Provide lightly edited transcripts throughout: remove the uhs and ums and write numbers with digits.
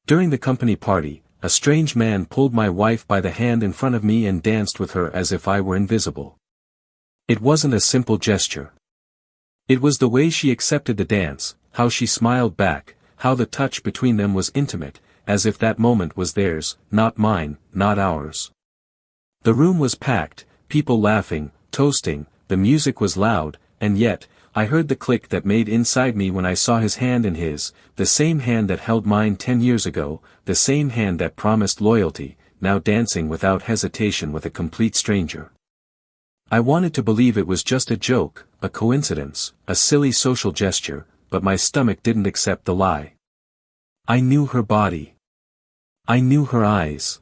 During the company party, a strange man pulled my wife by the hand in front of me and danced with her as if I were invisible. It wasn't a simple gesture. It was the way she accepted the dance, how she smiled back, how the touch between them was intimate, as if that moment was theirs, not mine, not ours. The room was packed, people laughing, toasting, the music was loud, and yet, I heard the click that made inside me when I saw his hand in his, the same hand that held mine 10 years ago, the same hand that promised loyalty, now dancing without hesitation with a complete stranger. I wanted to believe it was just a joke, a coincidence, a silly social gesture, but my stomach didn't accept the lie. I knew her body. I knew her eyes.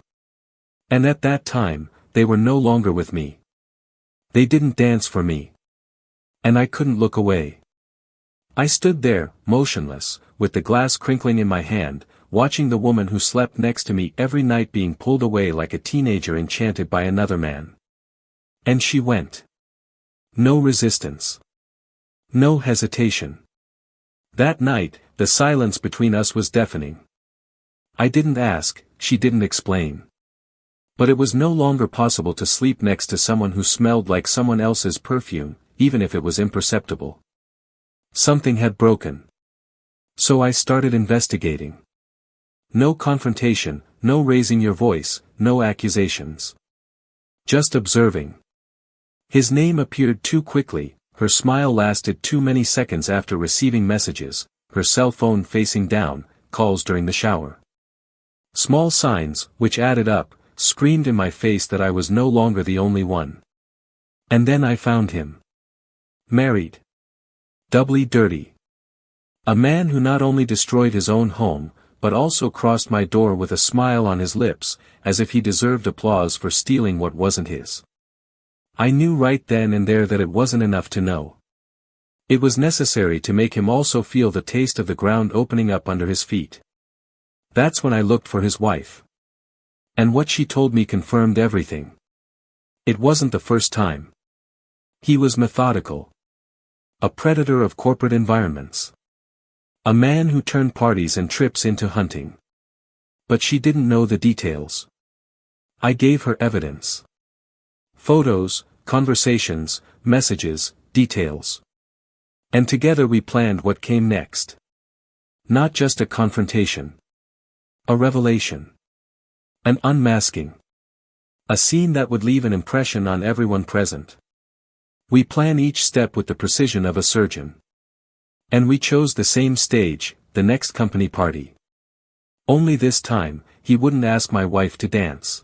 And at that time, they were no longer with me. They didn't dance for me. And I couldn't look away. I stood there, motionless, with the glass crinkling in my hand, watching the woman who slept next to me every night being pulled away like a teenager enchanted by another man. And she went. No resistance. No hesitation. That night, the silence between us was deafening. I didn't ask, she didn't explain. But it was no longer possible to sleep next to someone who smelled like someone else's perfume, even if it was imperceptible. Something had broken. So I started investigating. No confrontation, no raising your voice, no accusations. Just observing. His name appeared too quickly, her smile lasted too many seconds after receiving messages, her cell phone facing down, calls during the shower. Small signs, which added up, screamed in my face that I was no longer the only one. And then I found him. Married. Doubly dirty. A man who not only destroyed his own home, but also crossed my door with a smile on his lips, as if he deserved applause for stealing what wasn't his. I knew right then and there that it wasn't enough to know. It was necessary to make him also feel the taste of the ground opening up under his feet. That's when I looked for his wife. And what she told me confirmed everything. It wasn't the first time. He was methodical. A predator of corporate environments. A man who turned parties and trips into hunting. But she didn't know the details. I gave her evidence. Photos, conversations, messages, details. And together we planned what came next. Not just a confrontation. A revelation. An unmasking. A scene that would leave an impression on everyone present. We plan each step with the precision of a surgeon. And we chose the same stage, the next company party. Only this time, he wouldn't ask my wife to dance.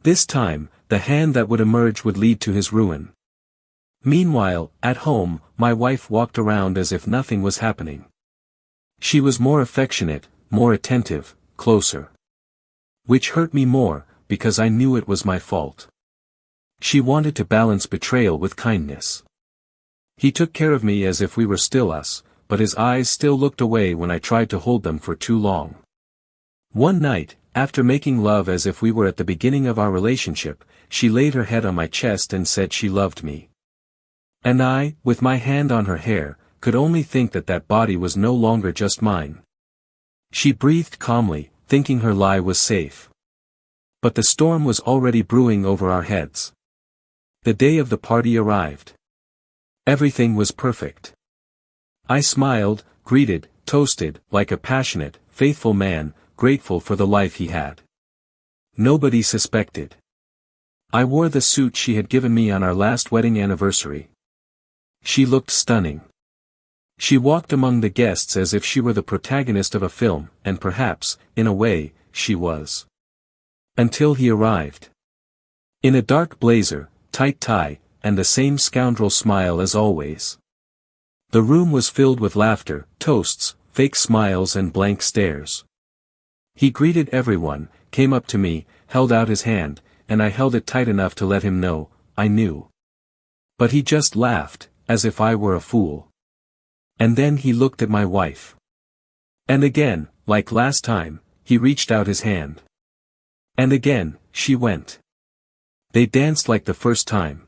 This time, the hand that would emerge would lead to his ruin. Meanwhile, at home, my wife walked around as if nothing was happening. She was more affectionate, more attentive, closer. Which hurt me more, because I knew it was my fault. She wanted to balance betrayal with kindness. He took care of me as if we were still us, but his eyes still looked away when I tried to hold them for too long. One night, after making love as if we were at the beginning of our relationship, she laid her head on my chest and said she loved me. And I, with my hand on her hair, could only think that that body was no longer just mine. She breathed calmly, thinking her lie was safe. But the storm was already brewing over our heads. The day of the party arrived. Everything was perfect. I smiled, greeted, toasted, like a passionate, faithful man, grateful for the life he had. Nobody suspected. I wore the suit she had given me on our last wedding anniversary. She looked stunning. She walked among the guests as if she were the protagonist of a film, and perhaps, in a way, she was. Until he arrived. In a dark blazer, tight tie, and the same scoundrel smile as always. The room was filled with laughter, toasts, fake smiles and blank stares. He greeted everyone, came up to me, held out his hand, and I held it tight enough to let him know, I knew. But he just laughed, as if I were a fool. And then he looked at my wife. And again, like last time, he reached out his hand. And again, she went. They danced like the first time.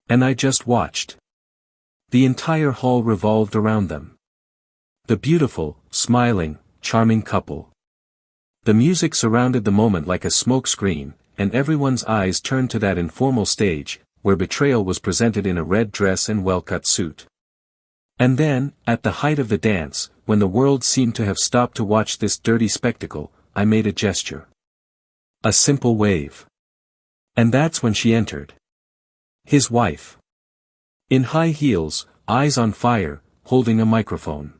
And I just watched. The entire hall revolved around them. The beautiful, smiling, charming couple. The music surrounded the moment like a smoke screen, and everyone's eyes turned to that informal stage, where betrayal was presented in a red dress and well-cut suit. And then, at the height of the dance, when the world seemed to have stopped to watch this dirty spectacle, I made a gesture. A simple wave. And that's when she entered. His wife. In high heels, eyes on fire, holding a microphone.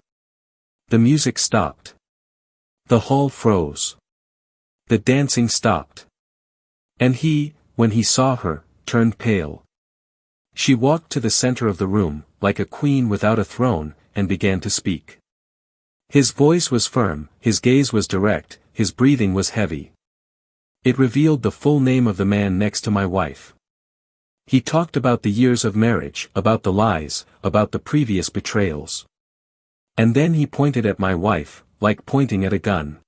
The music stopped. The hall froze. The dancing stopped. And he, when he saw her, turned pale. She walked to the center of the room, like a queen without a throne, and began to speak. His voice was firm, his gaze was direct, his breathing was heavy. It revealed the full name of the man next to my wife. He talked about the years of marriage, about the lies, about the previous betrayals. And then he pointed at my wife, like pointing at a gun.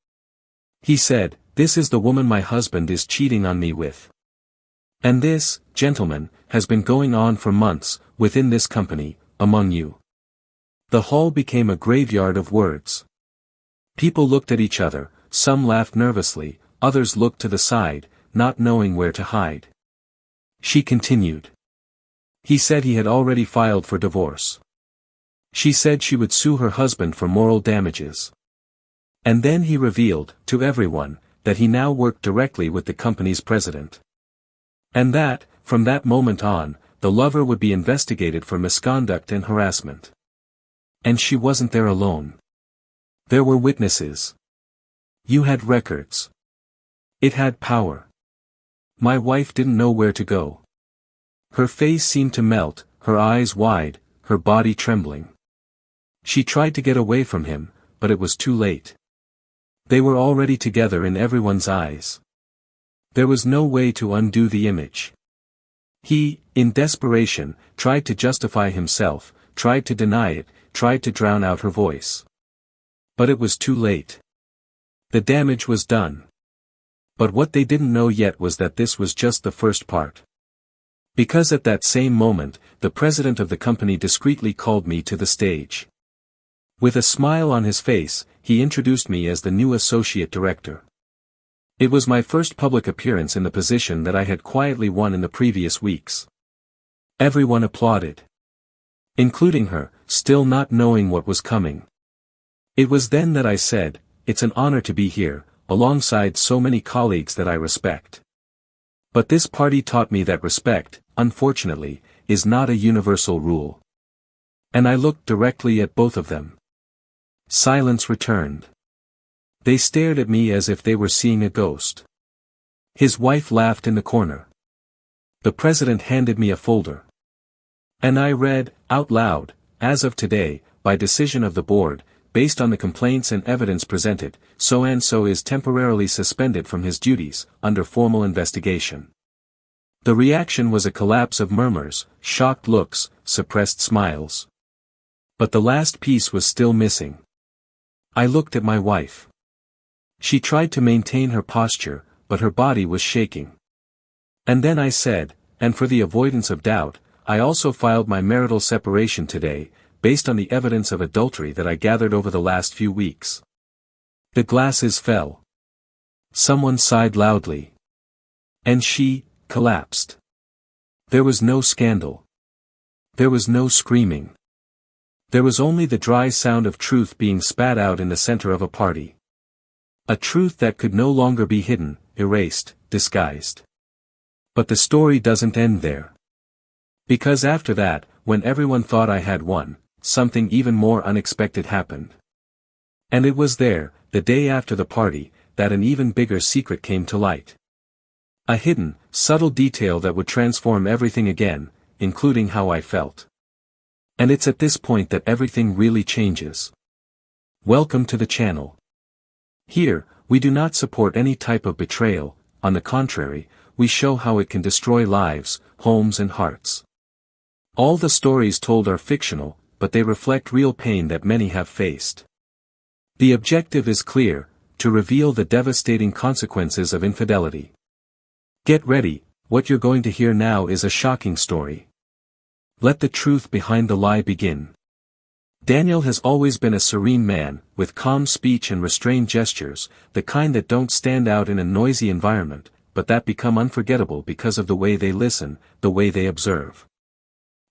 He said, "This is the woman my husband is cheating on me with. And this, gentlemen, has been going on for months, within this company, among you." The hall became a graveyard of words. People looked at each other, some laughed nervously, others looked to the side, not knowing where to hide. She continued. He said he had already filed for divorce. She said she would sue her husband for moral damages. And then he revealed, to everyone, that he now worked directly with the company's president. And that, from that moment on, the lover would be investigated for misconduct and harassment. And she wasn't there alone. There were witnesses. You had records. It had power. My wife didn't know where to go. Her face seemed to melt, her eyes wide, her body trembling. She tried to get away from him, but it was too late. They were already together in everyone's eyes. There was no way to undo the image. He, in desperation, tried to justify himself, tried to deny it, tried to drown out her voice. But it was too late. The damage was done. But what they didn't know yet was that this was just the first part. Because at that same moment, the president of the company discreetly called me to the stage. With a smile on his face, he introduced me as the new associate director. It was my first public appearance in the position that I had quietly won in the previous weeks. Everyone applauded. Including her, still not knowing what was coming. It was then that I said, "It's an honor to be here, alongside so many colleagues that I respect. But this party taught me that respect, unfortunately, is not a universal rule." And I looked directly at both of them. Silence returned. They stared at me as if they were seeing a ghost. His wife laughed in the corner. The president handed me a folder. And I read, out loud, "As of today, by decision of the board, based on the complaints and evidence presented, so-and-so is temporarily suspended from his duties, under formal investigation." The reaction was a collapse of murmurs, shocked looks, suppressed smiles. But the last piece was still missing. I looked at my wife. She tried to maintain her posture, but her body was shaking. And then I said, "And for the avoidance of doubt, I also filed my marital separation today, based on the evidence of adultery that I gathered over the last few weeks." The glasses fell. Someone sighed loudly. And she collapsed. There was no scandal. There was no screaming. There was only the dry sound of truth being spat out in the center of a party. A truth that could no longer be hidden, erased, disguised. But the story doesn't end there. Because after that, when everyone thought I had won, something even more unexpected happened. And it was there, the day after the party, that an even bigger secret came to light. A hidden, subtle detail that would transform everything again, including how I felt. And it's at this point that everything really changes. Welcome to the channel. Here, we do not support any type of betrayal, on the contrary, we show how it can destroy lives, homes and hearts. All the stories told are fictional, but they reflect real pain that many have faced. The objective is clear, to reveal the devastating consequences of infidelity. Get ready, what you're going to hear now is a shocking story. Let the truth behind the lie begin. Daniel has always been a serene man, with calm speech and restrained gestures, the kind that don't stand out in a noisy environment, but that become unforgettable because of the way they listen, the way they observe.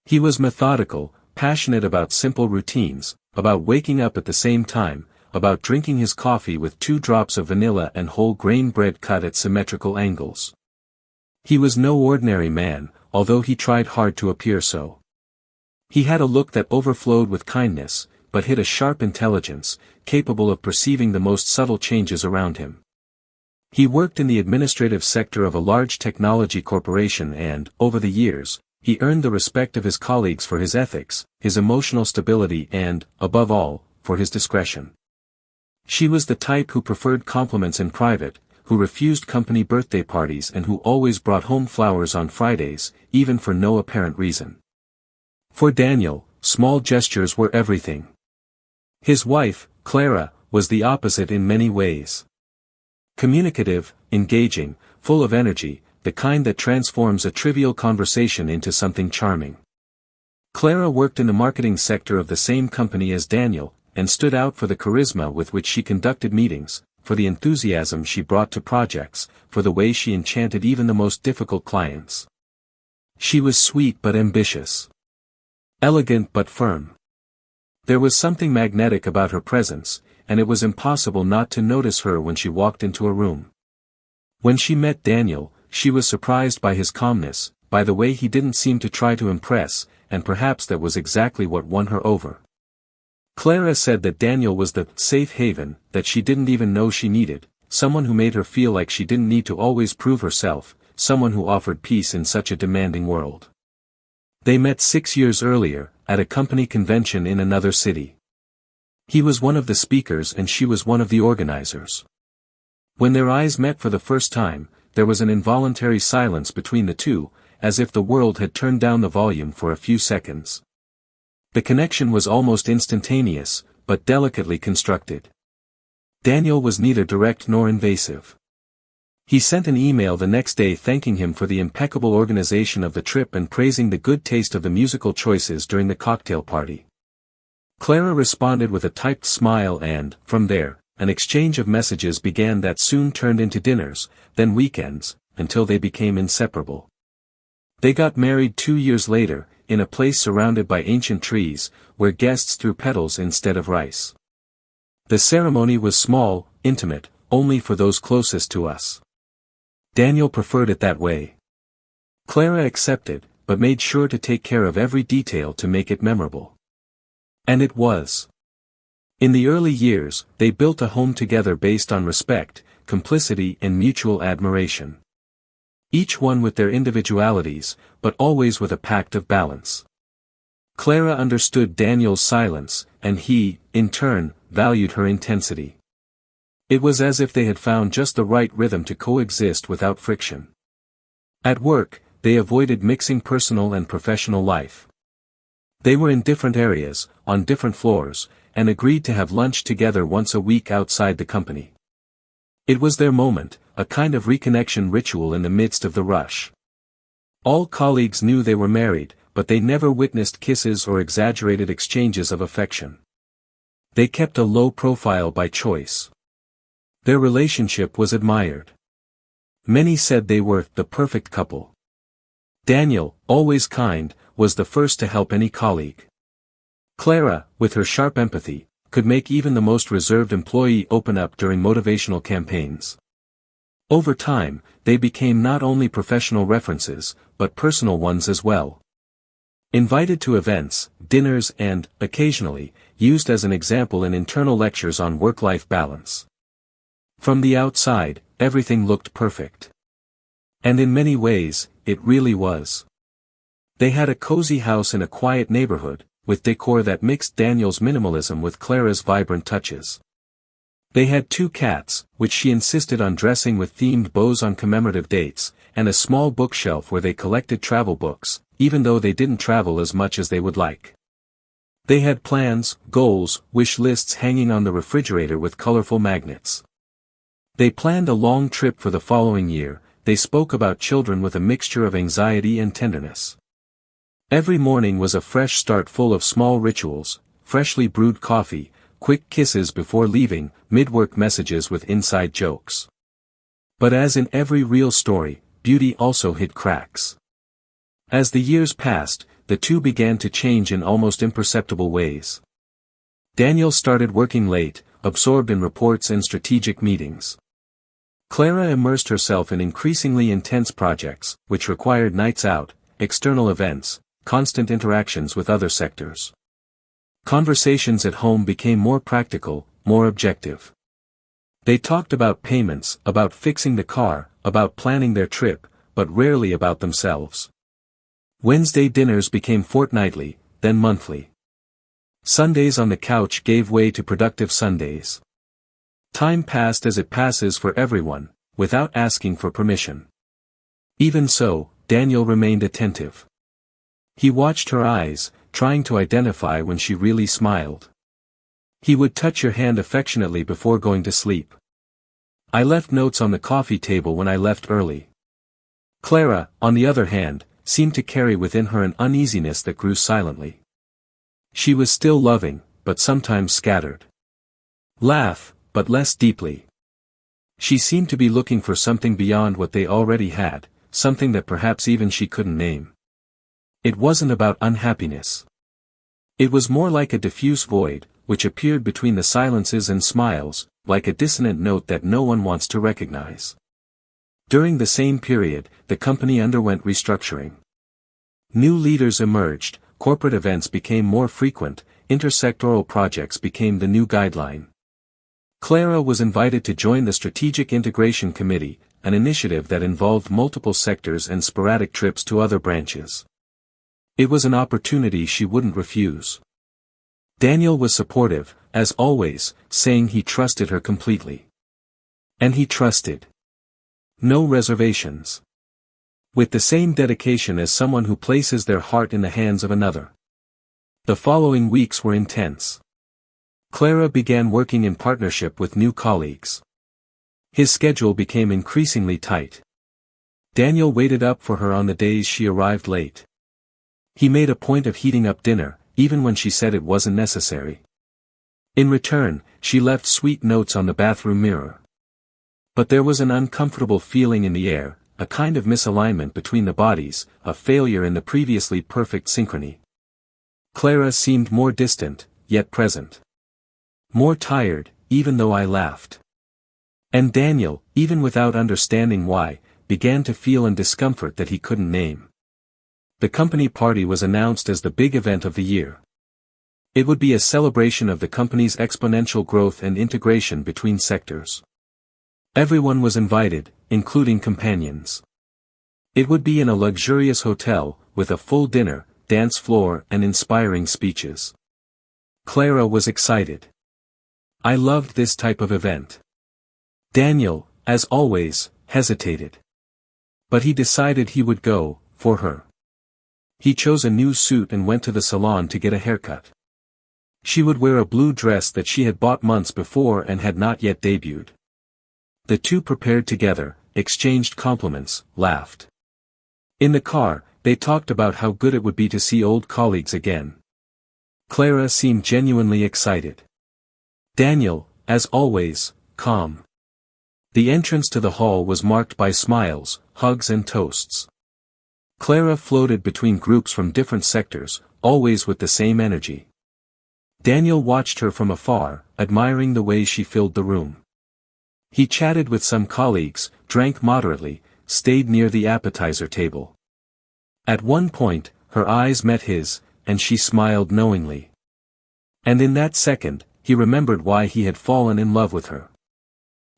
He was methodical, passionate about simple routines, about waking up at the same time, about drinking his coffee with 2 drops of vanilla and whole grain bread cut at symmetrical angles. He was no ordinary man, although he tried hard to appear so. He had a look that overflowed with kindness, but hid a sharp intelligence, capable of perceiving the most subtle changes around him. He worked in the administrative sector of a large technology corporation and, over the years, he earned the respect of his colleagues for his ethics, his emotional stability and, above all, for his discretion. She was the type who preferred compliments in private, who refused company birthday parties and who always brought home flowers on Fridays, even for no apparent reason. For Daniel, small gestures were everything. His wife, Clara, was the opposite in many ways. Communicative, engaging, full of energy, the kind that transforms a trivial conversation into something charming. Clara worked in the marketing sector of the same company as Daniel, and stood out for the charisma with which she conducted meetings, for the enthusiasm she brought to projects, for the way she enchanted even the most difficult clients. She was sweet but ambitious. Elegant but firm. There was something magnetic about her presence, and it was impossible not to notice her when she walked into a room. When she met Daniel, she was surprised by his calmness, by the way he didn't seem to try to impress, and perhaps that was exactly what won her over. Clara said that Daniel was the safe haven that she didn't even know she needed, someone who made her feel like she didn't need to always prove herself, someone who offered peace in such a demanding world. They met 6 years earlier, at a company convention in another city. He was one of the speakers and she was one of the organizers. When their eyes met for the first time, there was an involuntary silence between the two, as if the world had turned down the volume for a few seconds. The connection was almost instantaneous, but delicately constructed. Daniel was neither direct nor invasive. He sent an email the next day thanking him for the impeccable organization of the trip and praising the good taste of the musical choices during the cocktail party. Clara responded with a typed smile and, from there, an exchange of messages began that soon turned into dinners, then weekends, until they became inseparable. They got married 2 years later, in a place surrounded by ancient trees, where guests threw petals instead of rice. The ceremony was small, intimate, only for those closest to us. Daniel preferred it that way. Clara accepted, but made sure to take care of every detail to make it memorable. And it was. In the early years, they built a home together based on respect, complicity and mutual admiration. Each one with their individualities, but always with a pact of balance. Clara understood Daniel's silence, and he, in turn, valued her intensity. It was as if they had found just the right rhythm to coexist without friction. At work, they avoided mixing personal and professional life. They were in different areas, on different floors, and agreed to have lunch together once a week outside the company. It was their moment, a kind of reconnection ritual in the midst of the rush. All colleagues knew they were married, but they never witnessed kisses or exaggerated exchanges of affection. They kept a low profile by choice. Their relationship was admired. Many said they were the perfect couple. Daniel, always kind, was the first to help any colleague. Clara, with her sharp empathy, could make even the most reserved employee open up during motivational campaigns. Over time, they became not only professional references, but personal ones as well. Invited to events, dinners and, occasionally, used as an example in internal lectures on work-life balance. From the outside, everything looked perfect. And in many ways, it really was. They had a cozy house in a quiet neighborhood, with decor that mixed Daniel's minimalism with Clara's vibrant touches. They had 2 cats, which she insisted on dressing with themed bows on commemorative dates, and a small bookshelf where they collected travel books, even though they didn't travel as much as they would like. They had plans, goals, wish lists hanging on the refrigerator with colorful magnets. They planned a long trip for the following year. They spoke about children with a mixture of anxiety and tenderness. Every morning was a fresh start full of small rituals, freshly brewed coffee, quick kisses before leaving, mid-work messages with inside jokes. But as in every real story, beauty also hid cracks. As the years passed, the two began to change in almost imperceptible ways. Daniel started working late, absorbed in reports and strategic meetings. Clara immersed herself in increasingly intense projects, which required nights out, external events, constant interactions with other sectors. Conversations at home became more practical, more objective. They talked about payments, about fixing the car, about planning their trip, but rarely about themselves. Wednesday dinners became fortnightly, then monthly. Sundays on the couch gave way to productive Sundays. Time passed as it passes for everyone, without asking for permission. Even so, Daniel remained attentive. He watched her eyes, trying to identify when she really smiled. He would touch your hand affectionately before going to sleep. I left notes on the coffee table when I left early. Clara, on the other hand, seemed to carry within her an uneasiness that grew silently. She was still loving, but sometimes scattered. Laugh, but less deeply. She seemed to be looking for something beyond what they already had, something that perhaps even she couldn't name. It wasn't about unhappiness. It was more like a diffuse void, which appeared between the silences and smiles, like a dissonant note that no one wants to recognize. During the same period, the company underwent restructuring. New leaders emerged, corporate events became more frequent, intersectoral projects became the new guideline. Clara was invited to join the Strategic Integration Committee, an initiative that involved multiple sectors and sporadic trips to other branches. It was an opportunity she wouldn't refuse. Daniel was supportive, as always, saying he trusted her completely. And he trusted. No reservations. With the same dedication as someone who places their heart in the hands of another. The following weeks were intense. Clara began working in partnership with new colleagues. His schedule became increasingly tight. Daniel waited up for her on the days she arrived late. He made a point of heating up dinner, even when she said it wasn't necessary. In return, she left sweet notes on the bathroom mirror. But there was an uncomfortable feeling in the air, a kind of misalignment between the bodies, a failure in the previously perfect synchrony. Clara seemed more distant, yet present. More tired, even though I laughed. And Daniel, even without understanding why, began to feel a discomfort that he couldn't name. The company party was announced as the big event of the year. It would be a celebration of the company's exponential growth and integration between sectors. Everyone was invited, including companions. It would be in a luxurious hotel, with a full dinner, dance floor and inspiring speeches. Clara was excited. I loved this type of event. Daniel, as always, hesitated. But he decided he would go, for her. He chose a new suit and went to the salon to get a haircut. She would wear a blue dress that she had bought months before and had not yet debuted. The two prepared together, exchanged compliments, laughed. In the car, they talked about how good it would be to see old colleagues again. Clara seemed genuinely excited. Daniel, as always, calm. The entrance to the hall was marked by smiles, hugs and toasts. Clara floated between groups from different sectors, always with the same energy. Daniel watched her from afar, admiring the way she filled the room. He chatted with some colleagues, drank moderately, stayed near the appetizer table. At one point, her eyes met his, and she smiled knowingly. And in that second, he remembered why he had fallen in love with her.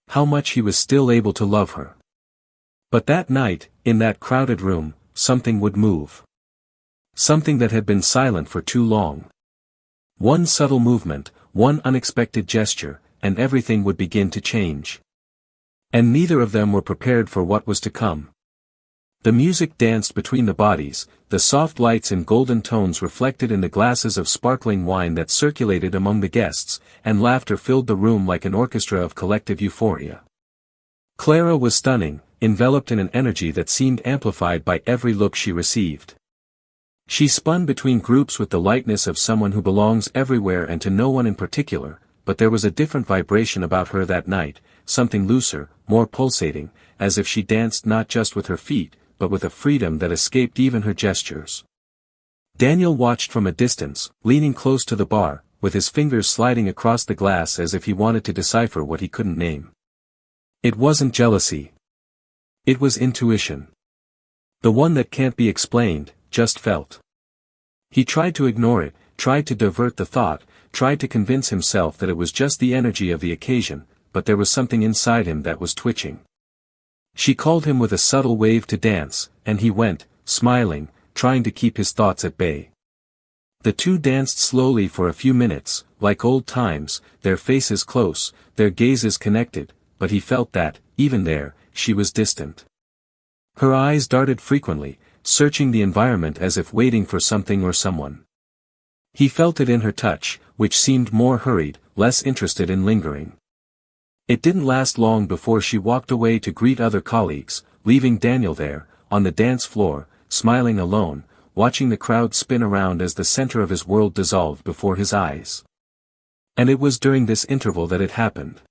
How much he was still able to love her. But that night, in that crowded room, something would move. Something that had been silent for too long. One subtle movement, one unexpected gesture, and everything would begin to change. And neither of them were prepared for what was to come. The music danced between the bodies, the soft lights and golden tones reflected in the glasses of sparkling wine that circulated among the guests, and laughter filled the room like an orchestra of collective euphoria. Clara was stunning, enveloped in an energy that seemed amplified by every look she received. She spun between groups with the lightness of someone who belongs everywhere and to no one in particular, but there was a different vibration about her that night, something looser, more pulsating, as if she danced not just with her feet, but with a freedom that escaped even her gestures. Daniel watched from a distance, leaning close to the bar, with his fingers sliding across the glass as if he wanted to decipher what he couldn't name. It wasn't jealousy. It was intuition. The one that can't be explained, just felt. He tried to ignore it, tried to divert the thought, tried to convince himself that it was just the energy of the occasion, but there was something inside him that was twitching. She called him with a subtle wave to dance, and he went, smiling, trying to keep his thoughts at bay. The two danced slowly for a few minutes, like old times, their faces close, their gazes connected, but he felt that, even there, she was distant. Her eyes darted frequently, searching the environment as if waiting for something or someone. He felt it in her touch, which seemed more hurried, less interested in lingering. It didn't last long before she walked away to greet other colleagues, leaving Daniel there, on the dance floor, smiling alone, watching the crowd spin around as the center of his world dissolved before his eyes. And it was during this interval that it happened.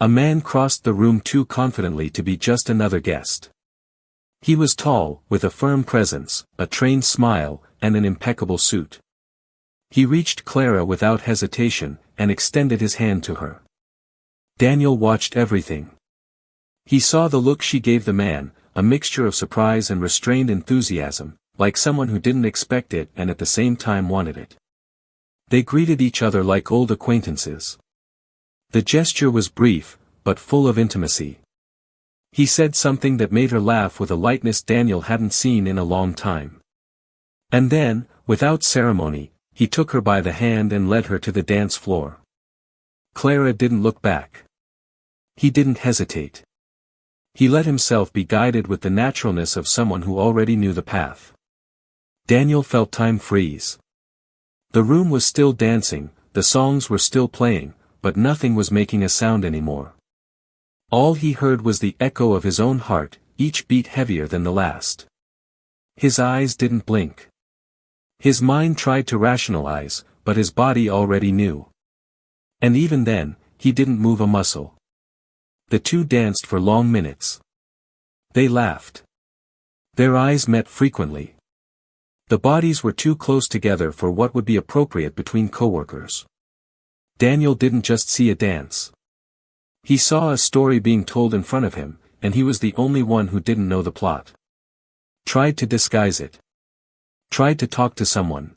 A man crossed the room too confidently to be just another guest. He was tall, with a firm presence, a trained smile, and an impeccable suit. He reached Clara without hesitation, and extended his hand to her. Daniel watched everything. He saw the look she gave the man, a mixture of surprise and restrained enthusiasm, like someone who didn't expect it and at the same time wanted it. They greeted each other like old acquaintances. The gesture was brief, but full of intimacy. He said something that made her laugh with a lightness Daniel hadn't seen in a long time. And then, without ceremony, he took her by the hand and led her to the dance floor. Clara didn't look back. He didn't hesitate. He let himself be guided with the naturalness of someone who already knew the path. Daniel felt time freeze. The room was still dancing, the songs were still playing, but nothing was making a sound anymore. All he heard was the echo of his own heart, each beat heavier than the last. His eyes didn't blink. His mind tried to rationalize, but his body already knew. And even then, he didn't move a muscle. The two danced for long minutes. They laughed. Their eyes met frequently. The bodies were too close together for what would be appropriate between coworkers. Daniel didn't just see a dance. He saw a story being told in front of him, and he was the only one who didn't know the plot. Tried to disguise it. Tried to talk to someone.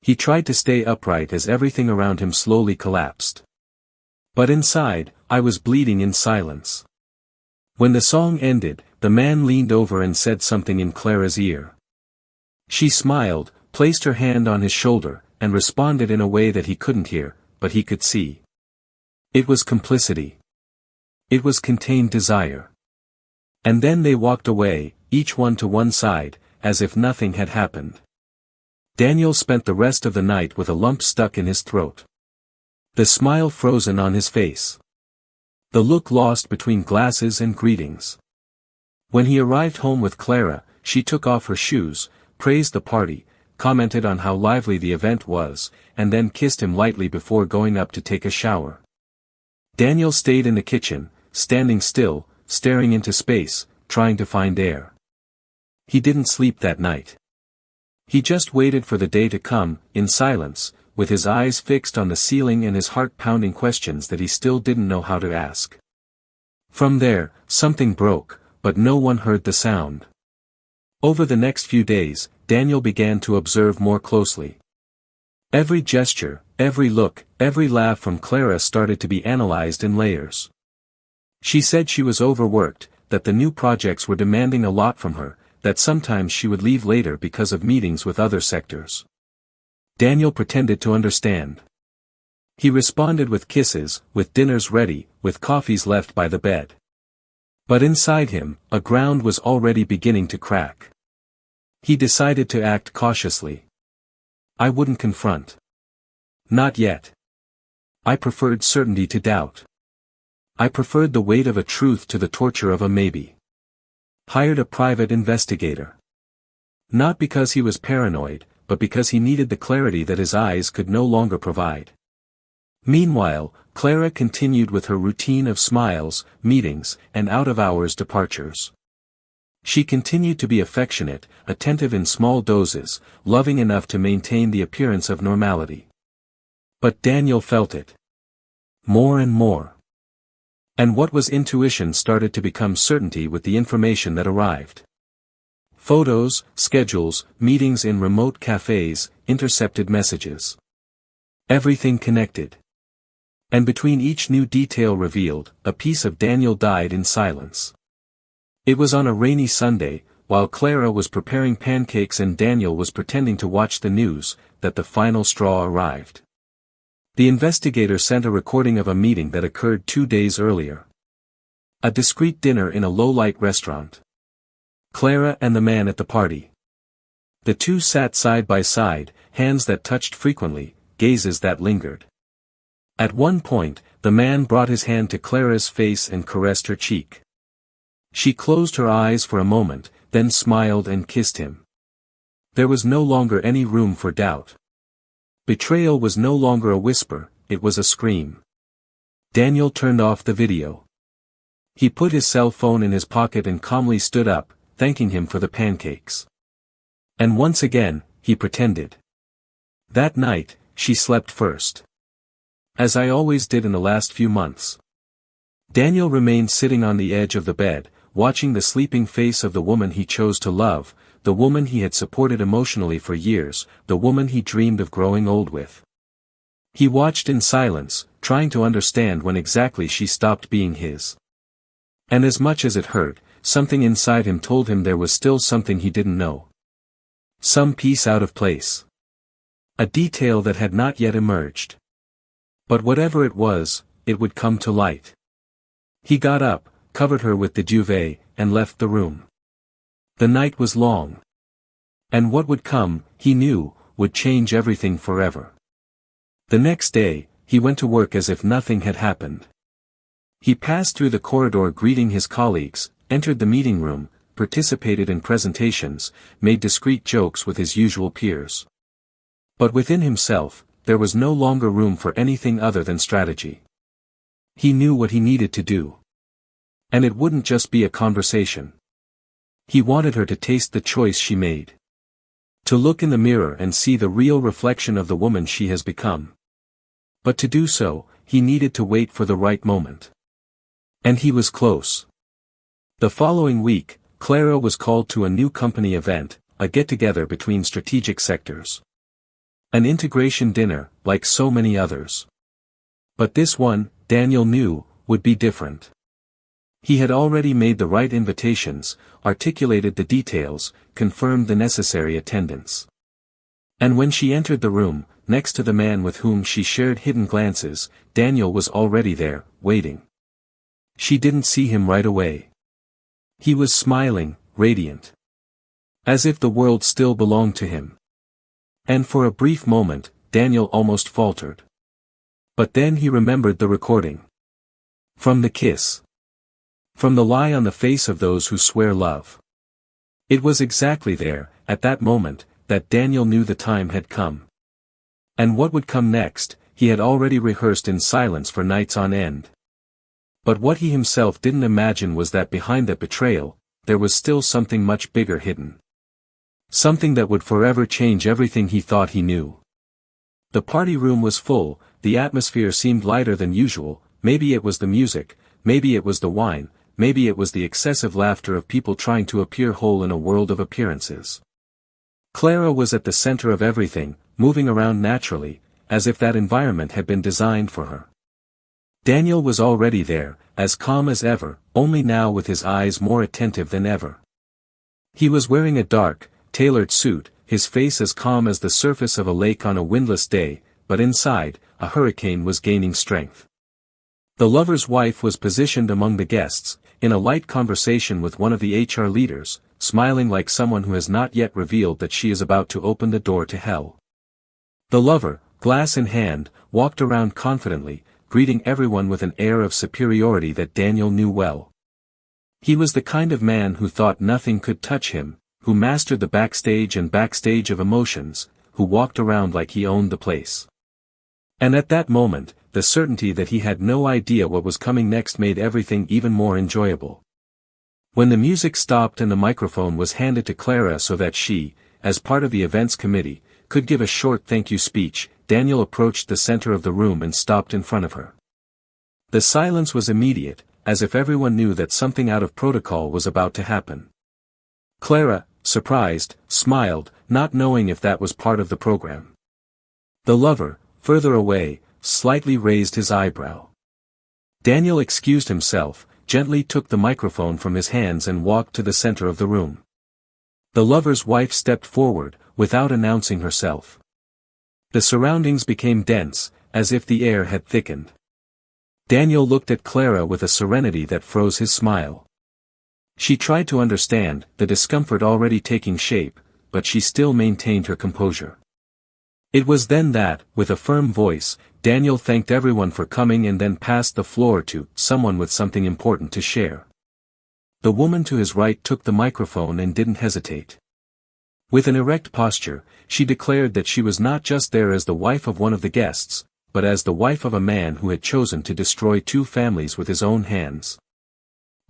He tried to stay upright as everything around him slowly collapsed. But inside, I was bleeding in silence. When the song ended, the man leaned over and said something in Clara's ear. She smiled, placed her hand on his shoulder, and responded in a way that he couldn't hear, but he could see. It was complicity. It was contained desire. And then they walked away, each one to one side, as if nothing had happened. Daniel spent the rest of the night with a lump stuck in his throat. The smile frozen on his face. The look lost between glasses and greetings. When he arrived home with Clara, she took off her shoes, praised the party, commented on how lively the event was, and then kissed him lightly before going up to take a shower. Daniel stayed in the kitchen, standing still, staring into space, trying to find air. He didn't sleep that night. He just waited for the day to come, in silence, with his eyes fixed on the ceiling and his heart pounding questions that he still didn't know how to ask. From there, something broke, but no one heard the sound. Over the next few days, Daniel began to observe more closely. Every gesture, every look, every laugh from Clara started to be analyzed in layers. She said she was overworked, that the new projects were demanding a lot from her, that sometimes she would leave later because of meetings with other sectors. Daniel pretended to understand. He responded with kisses, with dinners ready, with coffees left by the bed. But inside him, a ground was already beginning to crack. He decided to act cautiously. I wouldn't confront. Not yet. I preferred certainty to doubt. I preferred the weight of a truth to the torture of a maybe. Hired a private investigator. Not because he was paranoid, but because he needed the clarity that his eyes could no longer provide. Meanwhile, Clara continued with her routine of smiles, meetings, and out-of-hours departures. She continued to be affectionate, attentive in small doses, loving enough to maintain the appearance of normality. But Daniel felt it. More and more. And what was intuition started to become certainty with the information that arrived. Photos, schedules, meetings in remote cafes, intercepted messages. Everything connected. And between each new detail revealed, a piece of Daniel died in silence. It was on a rainy Sunday, while Clara was preparing pancakes and Daniel was pretending to watch the news, that the final straw arrived. The investigator sent a recording of a meeting that occurred 2 days earlier. A discreet dinner in a low-light restaurant. Clara and the man at the party. The two sat side by side, hands that touched frequently, gazes that lingered. At one point, the man brought his hand to Clara's face and caressed her cheek. She closed her eyes for a moment, then smiled and kissed him. There was no longer any room for doubt. Betrayal was no longer a whisper, it was a scream. Daniel turned off the video. He put his cell phone in his pocket and calmly stood up, thanking him for the pancakes. And once again, he pretended. That night, she slept first. As I always did in the last few months. Daniel remained sitting on the edge of the bed, watching the sleeping face of the woman he chose to love, the woman he had supported emotionally for years, the woman he dreamed of growing old with. He watched in silence, trying to understand when exactly she stopped being his. And as much as it hurt, something inside him told him there was still something he didn't know. Some piece out of place. A detail that had not yet emerged. But whatever it was, it would come to light. He got up, covered her with the duvet, and left the room. The night was long. And what would come, he knew, would change everything forever. The next day, he went to work as if nothing had happened. He passed through the corridor greeting his colleagues, entered the meeting room, participated in presentations, made discreet jokes with his usual peers. But within himself, there was no longer room for anything other than strategy. He knew what he needed to do. And it wouldn't just be a conversation. He wanted her to taste the choice she made. To look in the mirror and see the real reflection of the woman she has become. But to do so, he needed to wait for the right moment. And he was close. The following week, Clara was called to a new company event, a get-together between strategic sectors. An integration dinner, like so many others. But this one, Daniel knew, would be different. He had already made the right invitations, articulated the details, confirmed the necessary attendance. And when she entered the room, next to the man with whom she shared hidden glances, Daniel was already there, waiting. She didn't see him right away. He was smiling, radiant. As if the world still belonged to him. And for a brief moment, Daniel almost faltered. But then he remembered the recording. From the kiss. From the lie on the face of those who swear love. It was exactly there, at that moment, that Daniel knew the time had come. And what would come next, he had already rehearsed in silence for nights on end. But what he himself didn't imagine was that behind that betrayal, there was still something much bigger hidden. Something that would forever change everything he thought he knew. The party room was full, the atmosphere seemed lighter than usual, maybe it was the music, maybe it was the wine, maybe it was the excessive laughter of people trying to appear whole in a world of appearances. Clara was at the center of everything, moving around naturally, as if that environment had been designed for her. Daniel was already there, as calm as ever, only now with his eyes more attentive than ever. He was wearing a dark, tailored suit, his face as calm as the surface of a lake on a windless day, but inside, a hurricane was gaining strength. The lover's wife was positioned among the guests, in a light conversation with one of the HR leaders, smiling like someone who has not yet revealed that she is about to open the door to hell. The lover, glass in hand, walked around confidently, greeting everyone with an air of superiority that Daniel knew well. He was the kind of man who thought nothing could touch him, who mastered the backstage and backstage of emotions, who walked around like he owned the place. And at that moment, the certainty that he had no idea what was coming next made everything even more enjoyable. When the music stopped and the microphone was handed to Clara so that she, as part of the events committee, could give a short thank you speech, Daniel approached the center of the room and stopped in front of her. The silence was immediate, as if everyone knew that something out of protocol was about to happen. Clara, surprised, smiled, not knowing if that was part of the program. The lover, further away, slightly raised his eyebrow. Daniel excused himself, gently took the microphone from his hands and walked to the center of the room. The lover's wife stepped forward, without announcing herself. The surroundings became dense, as if the air had thickened. Daniel looked at Clara with a serenity that froze his smile. She tried to understand the discomfort already taking shape, but she still maintained her composure. It was then that, with a firm voice, Daniel thanked everyone for coming and then passed the floor to someone with something important to share. The woman to his right took the microphone and didn't hesitate. With an erect posture, she declared that she was not just there as the wife of one of the guests, but as the wife of a man who had chosen to destroy two families with his own hands.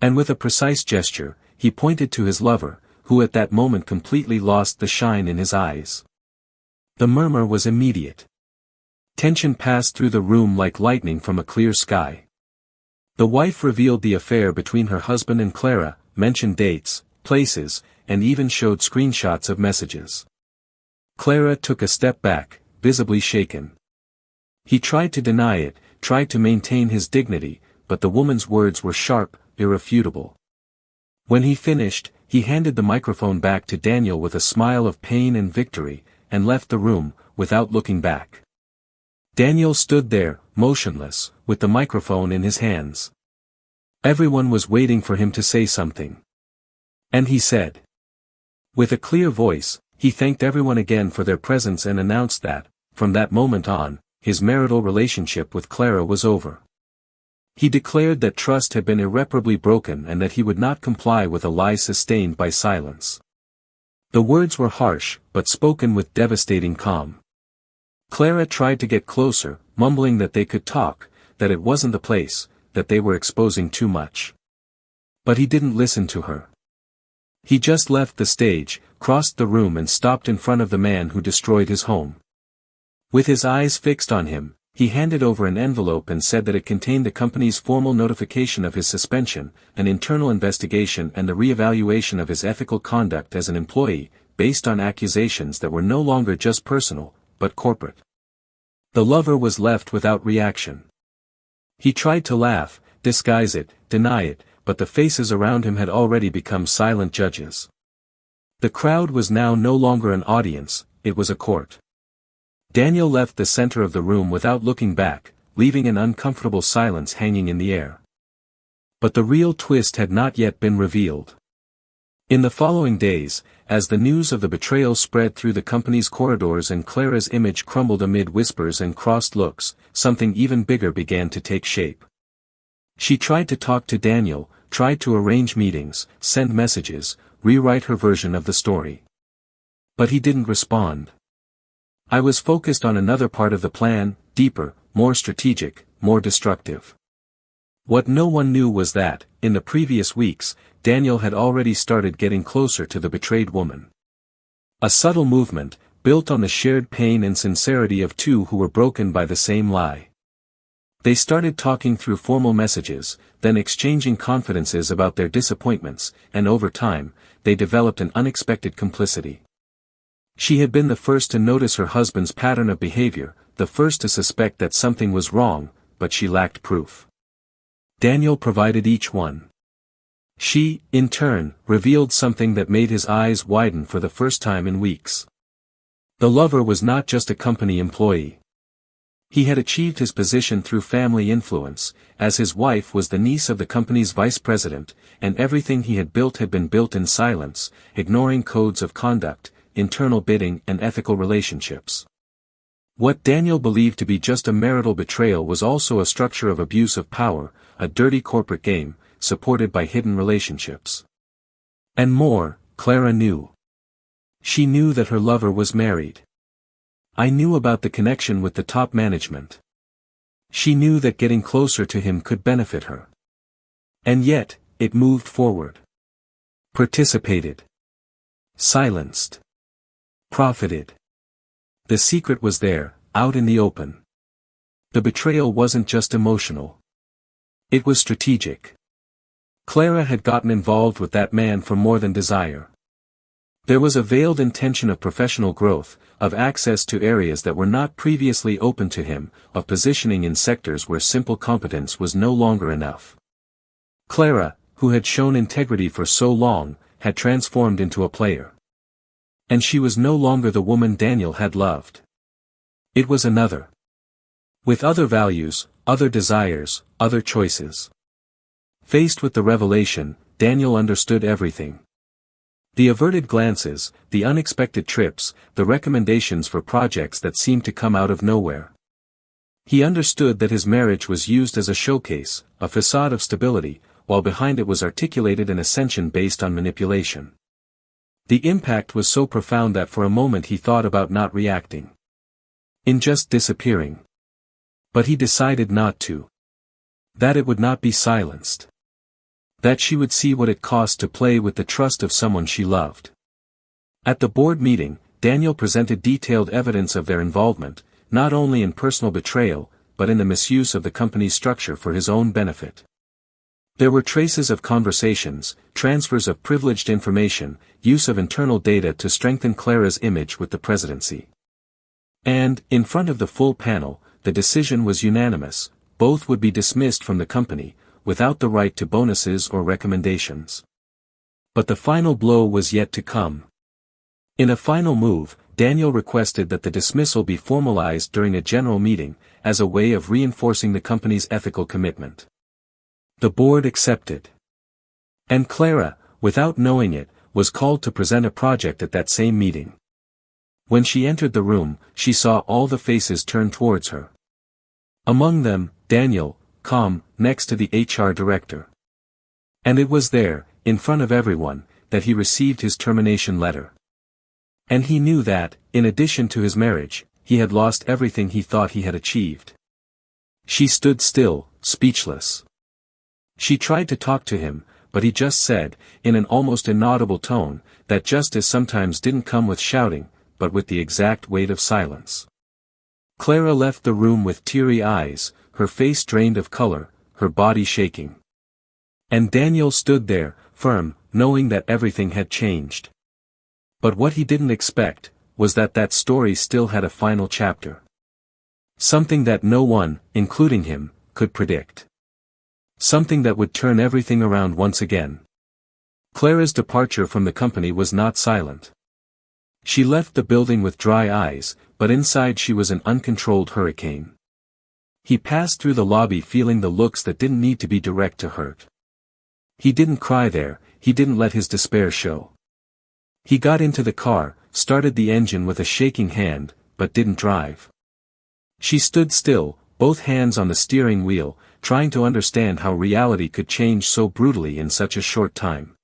And with a precise gesture, he pointed to his lover, who at that moment completely lost the shine in his eyes. The murmur was immediate. Tension passed through the room like lightning from a clear sky. The wife revealed the affair between her husband and Clara, mentioned dates, places, and even showed screenshots of messages. Clara took a step back, visibly shaken. He tried to deny it, tried to maintain his dignity, but the woman's words were sharp, irrefutable. When he finished, he handed the microphone back to Daniel with a smile of pain and victory, and left the room, without looking back. Daniel stood there, motionless, with the microphone in his hands. Everyone was waiting for him to say something. And he said. With a clear voice, he thanked everyone again for their presence and announced that, from that moment on, his marital relationship with Clara was over. He declared that trust had been irreparably broken and that he would not comply with a lie sustained by silence. The words were harsh, but spoken with devastating calm. Clara tried to get closer, mumbling that they could talk, that it wasn't the place, that they were exposing too much. But he didn't listen to her. He just left the stage, crossed the room and stopped in front of the man who destroyed his home. With his eyes fixed on him, he handed over an envelope and said that it contained the company's formal notification of his suspension, an internal investigation and the re-evaluation of his ethical conduct as an employee, based on accusations that were no longer just personal, but corporate. The lover was left without reaction. He tried to laugh, disguise it, deny it, but the faces around him had already become silent judges. The crowd was now no longer an audience, it was a court. Daniel left the center of the room without looking back, leaving an uncomfortable silence hanging in the air. But the real twist had not yet been revealed. In the following days, as the news of the betrayal spread through the company's corridors and Clara's image crumbled amid whispers and crossed looks, something even bigger began to take shape. She tried to talk to Daniel, tried to arrange meetings, send messages, rewrite her version of the story. But he didn't respond. I was focused on another part of the plan, deeper, more strategic, more destructive. What no one knew was that, in the previous weeks, Daniel had already started getting closer to the betrayed woman. A subtle movement, built on the shared pain and sincerity of two who were broken by the same lie. They started talking through formal messages, then exchanging confidences about their disappointments, and over time, they developed an unexpected complicity. She had been the first to notice her husband's pattern of behavior, the first to suspect that something was wrong, but she lacked proof. Daniel provided each one. She, in turn, revealed something that made his eyes widen for the first time in weeks. The lover was not just a company employee. He had achieved his position through family influence, as his wife was the niece of the company's vice president, and everything he had been built in silence, ignoring codes of conduct, internal bidding and ethical relationships. What Daniel believed to be just a marital betrayal was also a structure of abuse of power, a dirty corporate game, supported by hidden relationships. And more, Clara knew. She knew that her lover was married. I knew about the connection with the top management. She knew that getting closer to him could benefit her. And yet, it moved forward. Participated. Silenced. Profited. The secret was there, out in the open. The betrayal wasn't just emotional. It was strategic. Clara had gotten involved with that man for more than desire. There was a veiled intention of professional growth, of access to areas that were not previously open to him, of positioning in sectors where simple competence was no longer enough. Clara, who had shown integrity for so long, had transformed into a player. And she was no longer the woman Daniel had loved. It was another. With other values, other desires, other choices. Faced with the revelation, Daniel understood everything. The averted glances, the unexpected trips, the recommendations for projects that seemed to come out of nowhere. He understood that his marriage was used as a showcase, a facade of stability, while behind it was articulated an ascension based on manipulation. The impact was so profound that for a moment he thought about not reacting. In just disappearing. But he decided not to. That it would not be silenced. That she would see what it cost to play with the trust of someone she loved. At the board meeting, Daniel presented detailed evidence of their involvement, not only in personal betrayal, but in the misuse of the company's structure for his own benefit. There were traces of conversations, transfers of privileged information, use of internal data to strengthen Clara's image with the presidency. And, in front of the full panel, the decision was unanimous: both would be dismissed from the company, without the right to bonuses or recommendations. But the final blow was yet to come. In a final move, Daniel requested that the dismissal be formalized during a general meeting, as a way of reinforcing the company's ethical commitment. The board accepted. And Clara, without knowing it, was called to present a project at that same meeting. When she entered the room, she saw all the faces turn towards her. Among them, Daniel, calm, next to the HR director. And it was there, in front of everyone, that he received his termination letter. And he knew that, in addition to his marriage, he had lost everything he thought he had achieved. She stood still, speechless. She tried to talk to him, but he just said, in an almost inaudible tone, that justice sometimes didn't come with shouting, but with the exact weight of silence. Clara left the room with teary eyes, her face drained of color, her body shaking. And Daniel stood there, firm, knowing that everything had changed. But what he didn't expect, was that story still had a final chapter. Something that no one, including him, could predict. Something that would turn everything around once again. Clara's departure from the company was not silent. She left the building with dry eyes, but inside she was an uncontrolled hurricane. He passed through the lobby feeling the looks that didn't need to be direct to hurt. He didn't cry there, he didn't let his despair show. He got into the car, started the engine with a shaking hand, but didn't drive. She stood still, both hands on the steering wheel, trying to understand how reality could change so brutally in such a short time.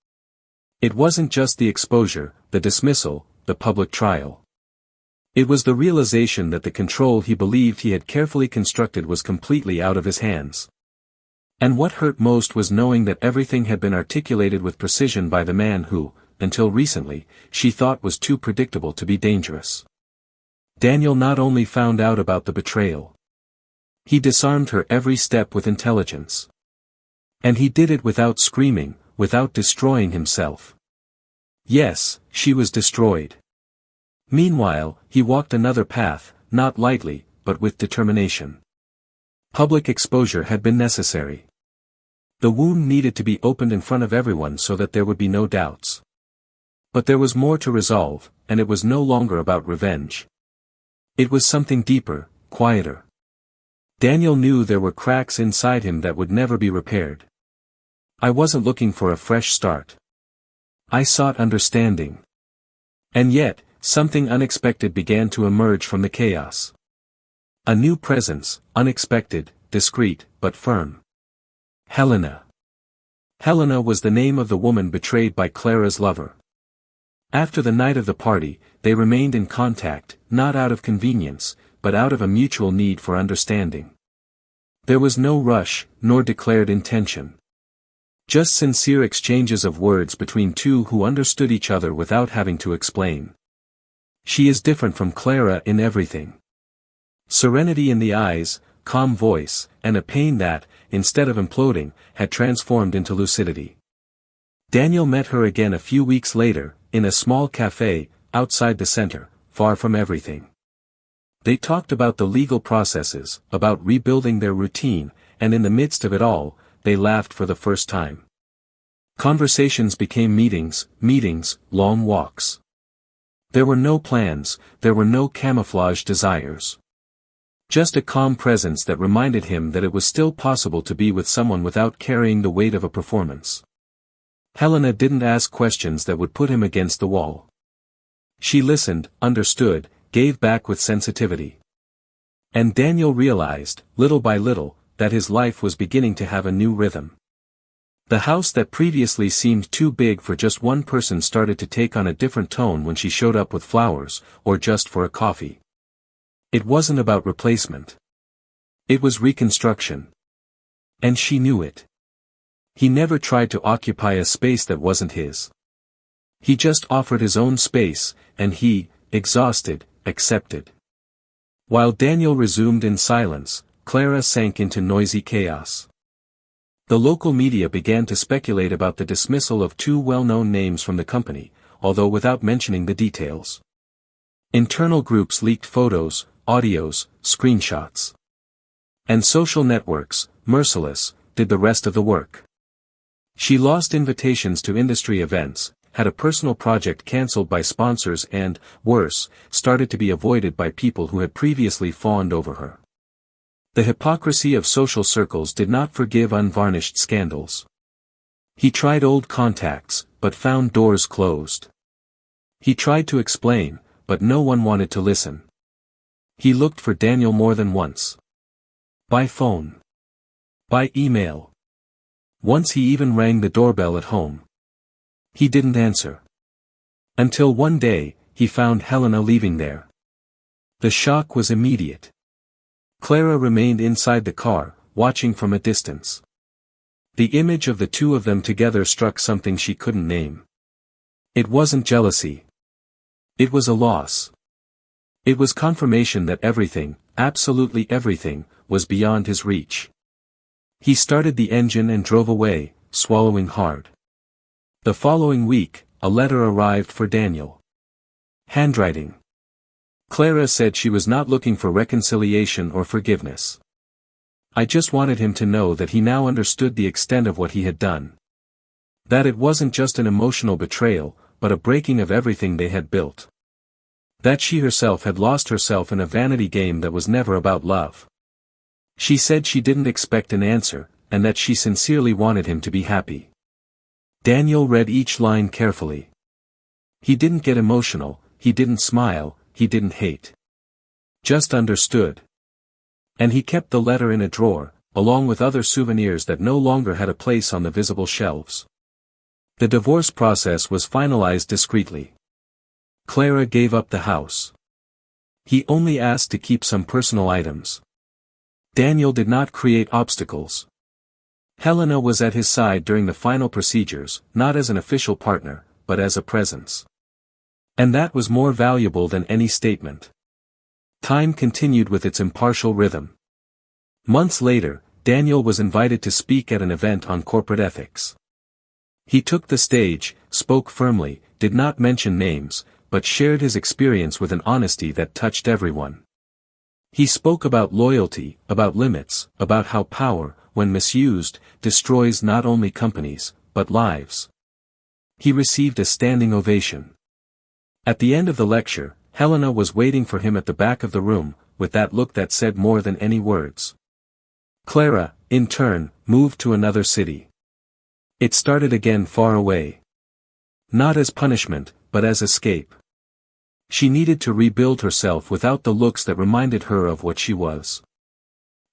It wasn't just the exposure, the dismissal, the public trial. It was the realization that the control he believed he had carefully constructed was completely out of his hands. And what hurt most was knowing that everything had been articulated with precision by the man who, until recently, she thought was too predictable to be dangerous. Daniel not only found out about the betrayal. He disarmed her every step with intelligence. And he did it without screaming, without destroying himself. Yes, she was destroyed. Meanwhile, he walked another path, not lightly, but with determination. Public exposure had been necessary. The wound needed to be opened in front of everyone so that there would be no doubts. But there was more to resolve, and it was no longer about revenge. It was something deeper, quieter. Daniel knew there were cracks inside him that would never be repaired. I wasn't looking for a fresh start. I sought understanding. And yet, something unexpected began to emerge from the chaos. A new presence, unexpected, discreet, but firm. Helena. Helena was the name of the woman betrayed by Clara's lover. After the night of the party, they remained in contact, not out of convenience, but out of a mutual need for understanding. There was no rush, nor declared intention. Just sincere exchanges of words between two who understood each other without having to explain. She is different from Clara in everything. Serenity in the eyes, calm voice, and a pain that, instead of imploding, had transformed into lucidity. Daniel met her again a few weeks later, in a small cafe, outside the center, far from everything. They talked about the legal processes, about rebuilding their routine, and in the midst of it all, they laughed for the first time. Conversations became meetings, long walks. There were no plans, there were no camouflaged desires. Just a calm presence that reminded him that it was still possible to be with someone without carrying the weight of a performance. Helena didn't ask questions that would put him against the wall. She listened, understood, gave back with sensitivity. And Daniel realized, little by little, that his life was beginning to have a new rhythm. The house that previously seemed too big for just one person started to take on a different tone when she showed up with flowers, or just for a coffee. It wasn't about replacement. It was reconstruction. And she knew it. He never tried to occupy a space that wasn't his. He just offered his own space, and he, exhausted, accepted. While Daniel resumed in silence, Clara sank into noisy chaos. The local media began to speculate about the dismissal of two well-known names from the company, although without mentioning the details. Internal groups leaked photos, audios, screenshots. And social networks, merciless, did the rest of the work. She lost invitations to industry events, had a personal project cancelled by sponsors and, worse, started to be avoided by people who had previously fawned over her. The hypocrisy of social circles did not forgive unvarnished scandals. He tried old contacts, but found doors closed. He tried to explain, but no one wanted to listen. He looked for Daniel more than once. By phone. By email. Once he even rang the doorbell at home. He didn't answer. Until one day, he found Helena leaving there. The shock was immediate. Clara remained inside the car, watching from a distance. The image of the two of them together struck something she couldn't name. It wasn't jealousy. It was a loss. It was confirmation that everything, absolutely everything, was beyond his reach. He started the engine and drove away, swallowing hard. The following week, a letter arrived for Daniel. Handwriting. Clara said she was not looking for reconciliation or forgiveness. I just wanted him to know that he now understood the extent of what he had done. That it wasn't just an emotional betrayal, but a breaking of everything they had built. That she herself had lost herself in a vanity game that was never about love. She said she didn't expect an answer, and that she sincerely wanted him to be happy. Daniel read each line carefully. He didn't get emotional, he didn't smile, he didn't hate. Just understood. And he kept the letter in a drawer, along with other souvenirs that no longer had a place on the visible shelves. The divorce process was finalized discreetly. Clara gave up the house. He only asked to keep some personal items. Daniel did not create obstacles. Helena was at his side during the final procedures, not as an official partner, but as a presence. And that was more valuable than any statement. Time continued with its impartial rhythm. Months later, Daniel was invited to speak at an event on corporate ethics. He took the stage, spoke firmly, did not mention names, but shared his experience with an honesty that touched everyone. He spoke about loyalty, about limits, about how power, when misused, destroys not only companies, but lives. He received a standing ovation. At the end of the lecture, Helena was waiting for him at the back of the room, with that look that said more than any words. Clara, in turn, moved to another city. It started again far away. Not as punishment, but as escape. She needed to rebuild herself without the looks that reminded her of what she was.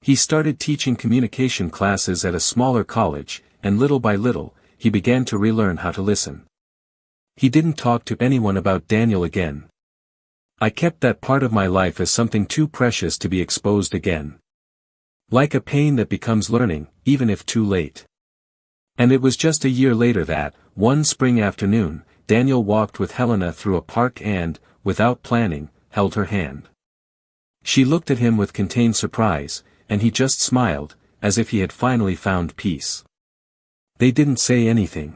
He started teaching communication classes at a smaller college, and little by little, he began to relearn how to listen. He didn't talk to anyone about Daniel again. I kept that part of my life as something too precious to be exposed again. Like a pain that becomes learning, even if too late. And it was just a year later that, one spring afternoon, Daniel walked with Helena through a park and, without planning, held her hand. She looked at him with contained surprise, and he just smiled, as if he had finally found peace. They didn't say anything.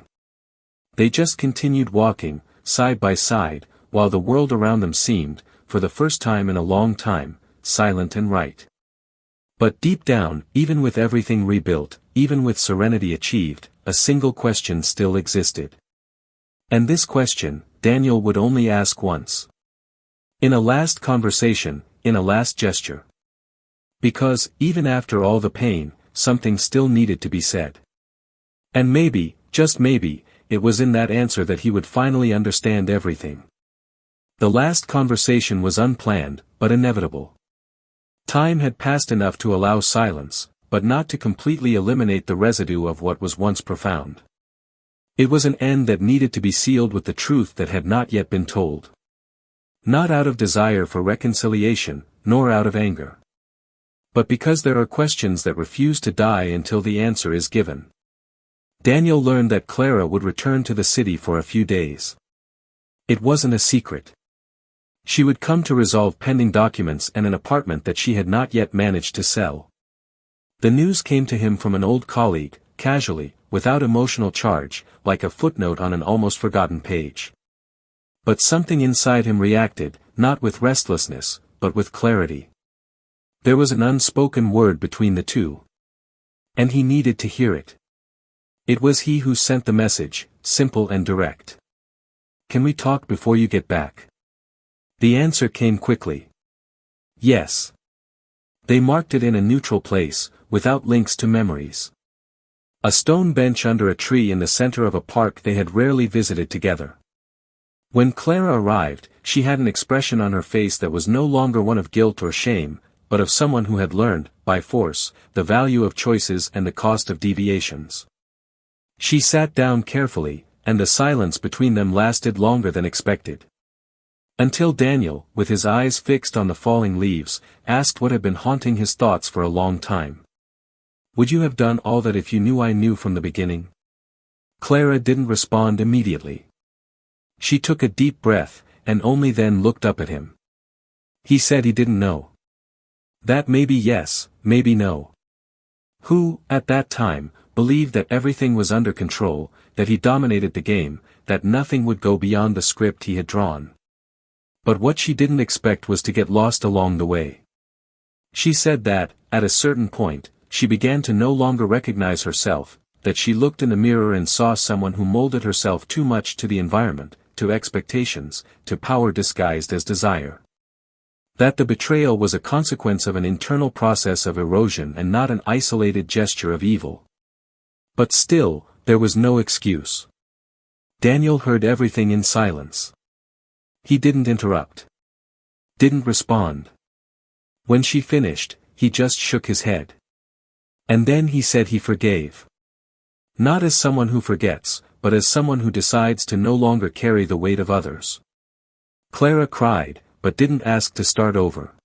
They just continued walking, side by side, while the world around them seemed, for the first time in a long time, silent and right. But deep down, even with everything rebuilt, even with serenity achieved, a single question still existed. And this question, Daniel would only ask once. In a last conversation, in a last gesture. Because, even after all the pain, something still needed to be said. And maybe, just maybe, it was in that answer that he would finally understand everything. The last conversation was unplanned, but inevitable. Time had passed enough to allow silence, but not to completely eliminate the residue of what was once profound. It was an end that needed to be sealed with the truth that had not yet been told. Not out of desire for reconciliation, nor out of anger. But because there are questions that refuse to die until the answer is given. Daniel learned that Clara would return to the city for a few days. It wasn't a secret. She would come to resolve pending documents and an apartment that she had not yet managed to sell. The news came to him from an old colleague, casually, without emotional charge, like a footnote on an almost forgotten page. But something inside him reacted, not with restlessness, but with clarity. There was an unspoken word between the two. And he needed to hear it. It was he who sent the message, simple and direct. "Can we talk before you get back?" The answer came quickly. Yes. They marked it in a neutral place, without links to memories. A stone bench under a tree in the center of a park they had rarely visited together. When Clara arrived, she had an expression on her face that was no longer one of guilt or shame, but of someone who had learned, by force, the value of choices and the cost of deviations. She sat down carefully, and the silence between them lasted longer than expected. Until Daniel, with his eyes fixed on the falling leaves, asked what had been haunting his thoughts for a long time. "Would you have done all that if you knew I knew from the beginning?" Clara didn't respond immediately. She took a deep breath, and only then looked up at him. He said he didn't know. That maybe yes, maybe no. Who, at that time, believed that everything was under control, that he dominated the game, that nothing would go beyond the script he had drawn. But what she didn't expect was to get lost along the way. She said that, at a certain point, she began to no longer recognize herself, that she looked in the mirror and saw someone who molded herself too much to the environment, to expectations, to power disguised as desire. That the betrayal was a consequence of an internal process of erosion and not an isolated gesture of evil. But still, there was no excuse. Daniel heard everything in silence. He didn't interrupt. Didn't respond. When she finished, he just shook his head. And then he said he forgave. Not as someone who forgets, but as someone who decides to no longer carry the weight of others. Clara cried, but didn't ask to start over.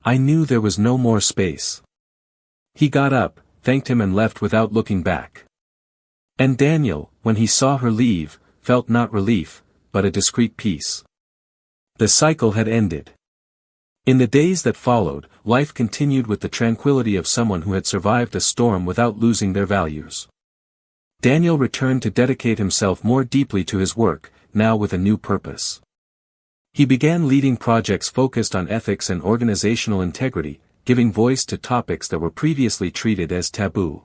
I knew there was no more space. He got up, thanked him and left without looking back. And Daniel, when he saw her leave, felt not relief, but a discreet peace. The cycle had ended. In the days that followed, life continued with the tranquility of someone who had survived a storm without losing their values. Daniel returned to dedicate himself more deeply to his work, now with a new purpose. He began leading projects focused on ethics and organizational integrity, giving voice to topics that were previously treated as taboo.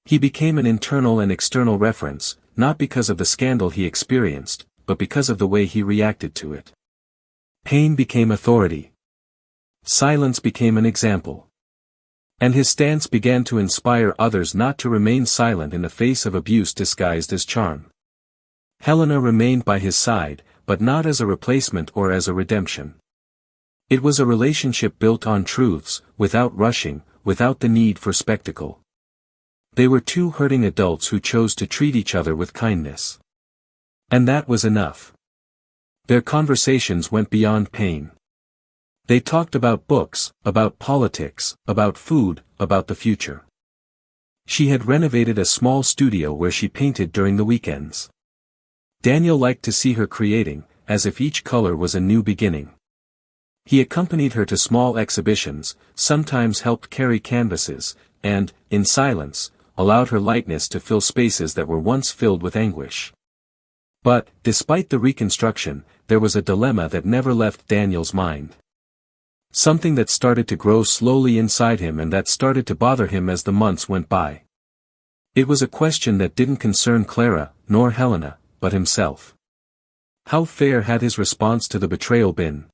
He became an internal and external reference, not because of the scandal he experienced, but because of the way he reacted to it. Pain became authority. Silence became an example. And his stance began to inspire others not to remain silent in the face of abuse disguised as charm. Helena remained by his side, but not as a replacement or as a redemption. It was a relationship built on truths, without rushing, without the need for spectacle. They were two hurting adults who chose to treat each other with kindness. And that was enough. Their conversations went beyond pain. They talked about books, about politics, about food, about the future. She had renovated a small studio where she painted during the weekends. Daniel liked to see her creating, as if each color was a new beginning. He accompanied her to small exhibitions, sometimes helped carry canvases, and, in silence, allowed her lightness to fill spaces that were once filled with anguish. But, despite the reconstruction, there was a dilemma that never left Daniel's mind. Something that started to grow slowly inside him and that started to bother him as the months went by. It was a question that didn't concern Clara, nor Helena, but himself. How fair had his response to the betrayal been?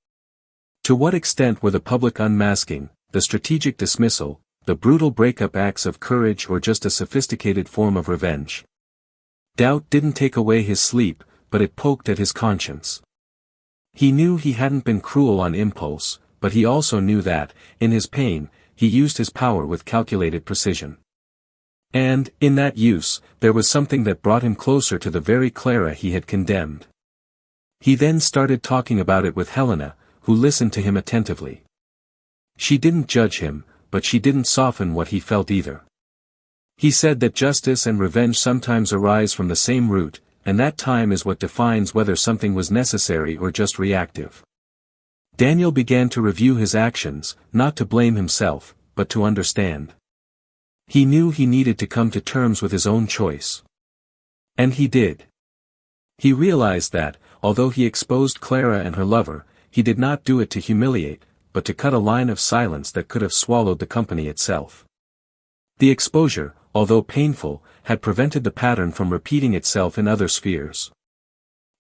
To what extent were the public unmasking, the strategic dismissal, the brutal breakup acts of courage or just a sophisticated form of revenge? Doubt didn't take away his sleep, but it poked at his conscience. He knew he hadn't been cruel on impulse, but he also knew that, in his pain, he used his power with calculated precision. And, in that use, there was something that brought him closer to the very Clara he had condemned. He then started talking about it with Helena, who listened to him attentively. She didn't judge him, but she didn't soften what he felt either. He said that justice and revenge sometimes arise from the same root, and that time is what defines whether something was necessary or just reactive. Daniel began to review his actions, not to blame himself, but to understand. He knew he needed to come to terms with his own choice. And he did. He realized that, although he exposed Clara and her lover, he did not do it to humiliate, but to cut a line of silence that could have swallowed the company itself. The exposure, although painful, had prevented the pattern from repeating itself in other spheres.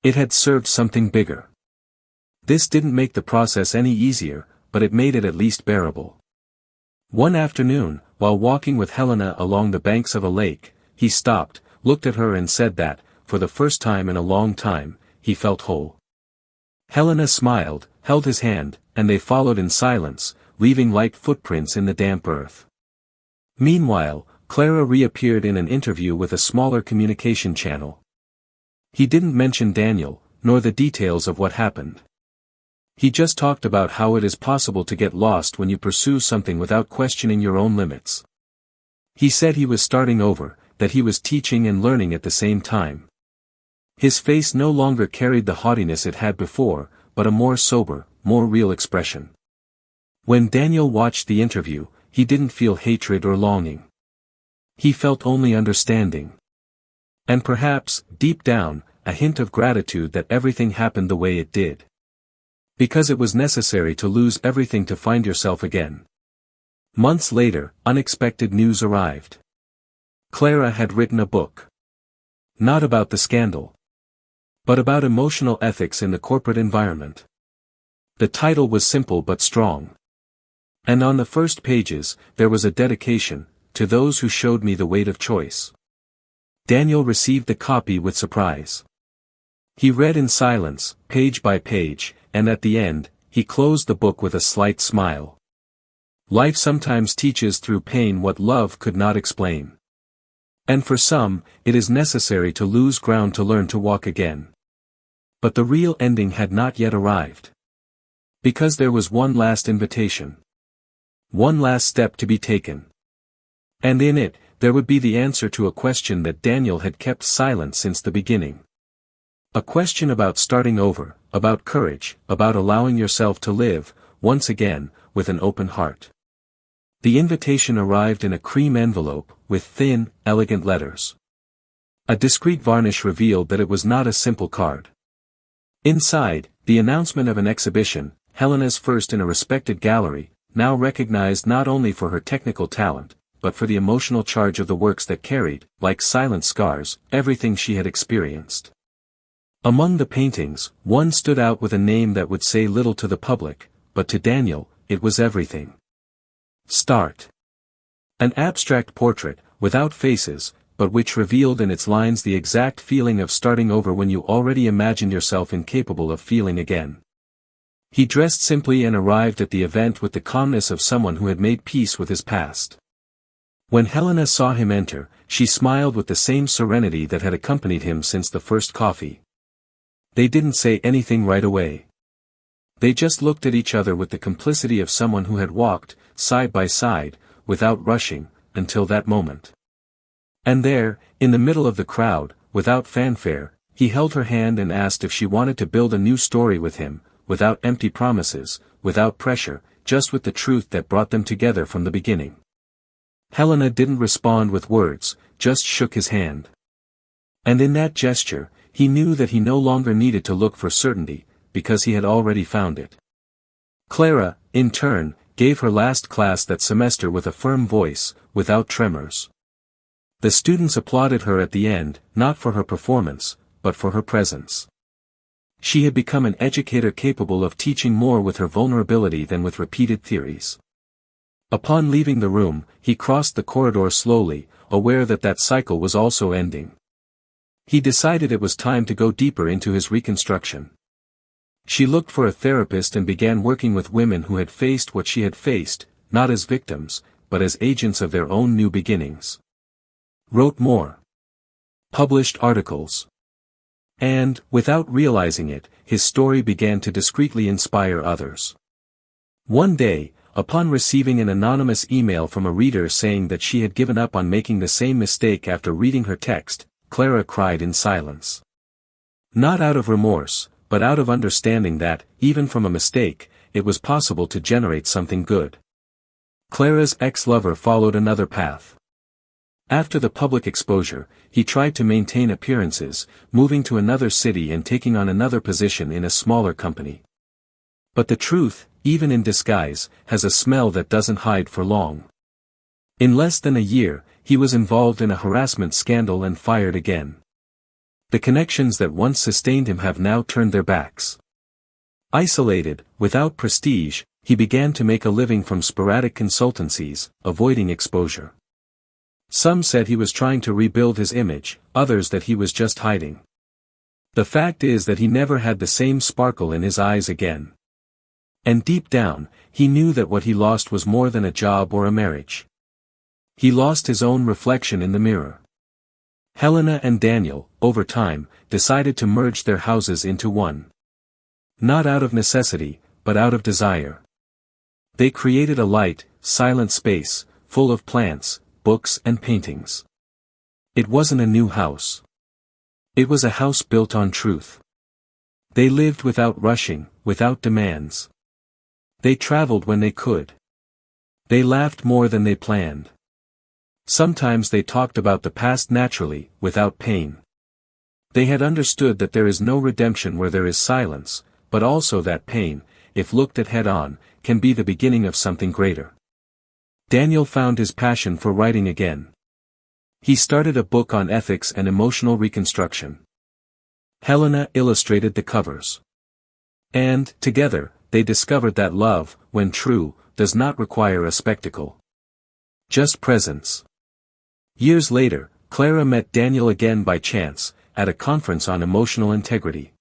It had served something bigger. This didn't make the process any easier, but it made it at least bearable. One afternoon, while walking with Helena along the banks of a lake, he stopped, looked at her and said that, for the first time in a long time, he felt whole. Helena smiled, held his hand, and they followed in silence, leaving light footprints in the damp earth. Meanwhile, Clara reappeared in an interview with a smaller communication channel. He didn't mention Daniel, nor the details of what happened. He just talked about how it is possible to get lost when you pursue something without questioning your own limits. He said he was starting over, that he was teaching and learning at the same time. His face no longer carried the haughtiness it had before, but a more sober, more real expression. When Daniel watched the interview, he didn't feel hatred or longing. He felt only understanding. And perhaps, deep down, a hint of gratitude that everything happened the way it did. Because it was necessary to lose everything to find yourself again. Months later, unexpected news arrived. Clara had written a book. Not about the scandal, but about emotional ethics in the corporate environment. The title was simple but strong. And on the first pages, there was a dedication, to those who showed me the weight of choice. Daniel received the copy with surprise. He read in silence, page by page, and at the end, he closed the book with a slight smile. Life sometimes teaches through pain what love could not explain. And for some, it is necessary to lose ground to learn to walk again. But the real ending had not yet arrived. Because there was one last invitation. One last step to be taken. And in it, there would be the answer to a question that Daniel had kept silent since the beginning. A question about starting over, about courage, about allowing yourself to live, once again, with an open heart. The invitation arrived in a cream envelope, with thin, elegant letters. A discreet varnish revealed that it was not a simple card. Inside, the announcement of an exhibition, Helena's first in a respected gallery, now recognized not only for her technical talent, but for the emotional charge of the works that carried, like silent scars, everything she had experienced. Among the paintings, one stood out with a name that would say little to the public, but to Daniel, it was everything. Start. An abstract portrait, without faces, but which revealed in its lines the exact feeling of starting over when you already imagined yourself incapable of feeling again. He dressed simply and arrived at the event with the calmness of someone who had made peace with his past. When Helena saw him enter, she smiled with the same serenity that had accompanied him since the first coffee. They didn't say anything right away. They just looked at each other with the complicity of someone who had walked, side by side, without rushing, until that moment. And there, in the middle of the crowd, without fanfare, he held her hand and asked if she wanted to build a new story with him, without empty promises, without pressure, just with the truth that brought them together from the beginning. Helena didn't respond with words, just shook his hand. And in that gesture, he knew that he no longer needed to look for certainty, because he had already found it. Clara, in turn, gave her last class that semester with a firm voice, without tremors. The students applauded her at the end, not for her performance, but for her presence. She had become an educator capable of teaching more with her vulnerability than with repeated theories. Upon leaving the room, he crossed the corridor slowly, aware that that cycle was also ending. He decided it was time to go deeper into his reconstruction. She looked for a therapist and began working with women who had faced what she had faced, not as victims, but as agents of their own new beginnings. Wrote more. Published articles. And, without realizing it, his story began to discreetly inspire others. One day, upon receiving an anonymous email from a reader saying that she had given up on making the same mistake after reading her text, Clara cried in silence. Not out of remorse, but out of understanding that, even from a mistake, it was possible to generate something good. Clara's ex-lover followed another path. After the public exposure, he tried to maintain appearances, moving to another city and taking on another position in a smaller company. But the truth, even in disguise, has a smell that doesn't hide for long. In less than a year, he was involved in a harassment scandal and fired again. The connections that once sustained him have now turned their backs. Isolated, without prestige, he began to make a living from sporadic consultancies, avoiding exposure. Some said he was trying to rebuild his image, others that he was just hiding. The fact is that he never had the same sparkle in his eyes again. And deep down, he knew that what he lost was more than a job or a marriage. He lost his own reflection in the mirror. Helena and Daniel, over time, decided to merge their houses into one. Not out of necessity, but out of desire. They created a light, silent space, full of plants, books and paintings. It wasn't a new house. It was a house built on truth. They lived without rushing, without demands. They traveled when they could. They laughed more than they planned. Sometimes they talked about the past naturally, without pain. They had understood that there is no redemption where there is silence, but also that pain, if looked at head-on, can be the beginning of something greater. Daniel found his passion for writing again. He started a book on ethics and emotional reconstruction. Helena illustrated the covers. And, together, they discovered that love, when true, does not require a spectacle. Just presence. Years later, Clara met Daniel again by chance, at a conference on emotional integrity.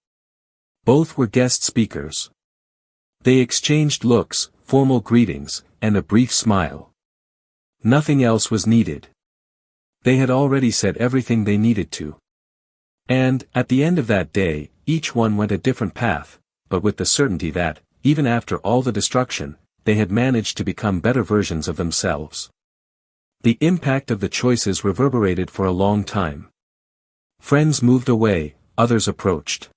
Both were guest speakers. They exchanged looks, formal greetings, and a brief smile. Nothing else was needed. They had already said everything they needed to. And, at the end of that day, each one went a different path, but with the certainty that, even after all the destruction, they had managed to become better versions of themselves. The impact of the choices reverberated for a long time. Friends moved away, others approached.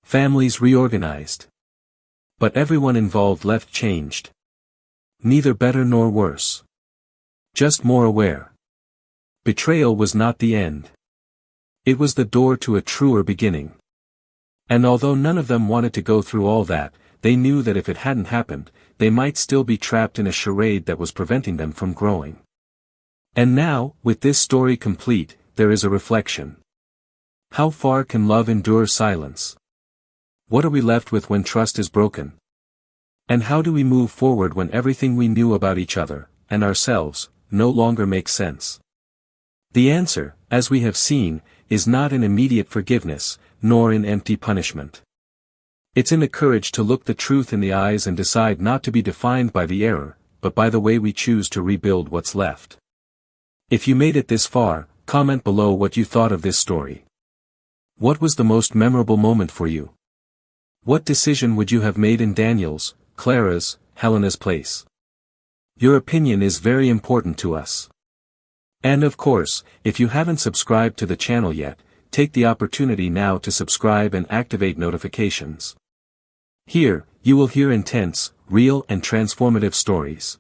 Families reorganized. But everyone involved left changed. Neither better nor worse. Just more aware. Betrayal was not the end. It was the door to a truer beginning. And although none of them wanted to go through all that, they knew that if it hadn't happened, they might still be trapped in a charade that was preventing them from growing. And now, with this story complete, there is a reflection. How far can love endure silence? What are we left with when trust is broken? And how do we move forward when everything we knew about each other, and ourselves, no longer makes sense? The answer, as we have seen, is not in immediate forgiveness, nor in empty punishment. It's in the courage to look the truth in the eyes and decide not to be defined by the error, but by the way we choose to rebuild what's left. If you made it this far, comment below what you thought of this story. What was the most memorable moment for you? What decision would you have made in Daniel's, Clara's, Helena's place? Your opinion is very important to us. And of course, if you haven't subscribed to the channel yet, take the opportunity now to subscribe and activate notifications. Here, you will hear intense, real and transformative stories.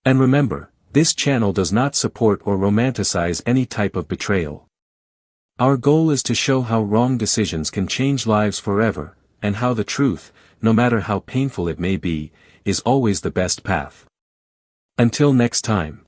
And remember, this channel does not support or romanticize any type of betrayal. Our goal is to show how wrong decisions can change lives forever, and how the truth, no matter how painful it may be, is always the best path. Until next time.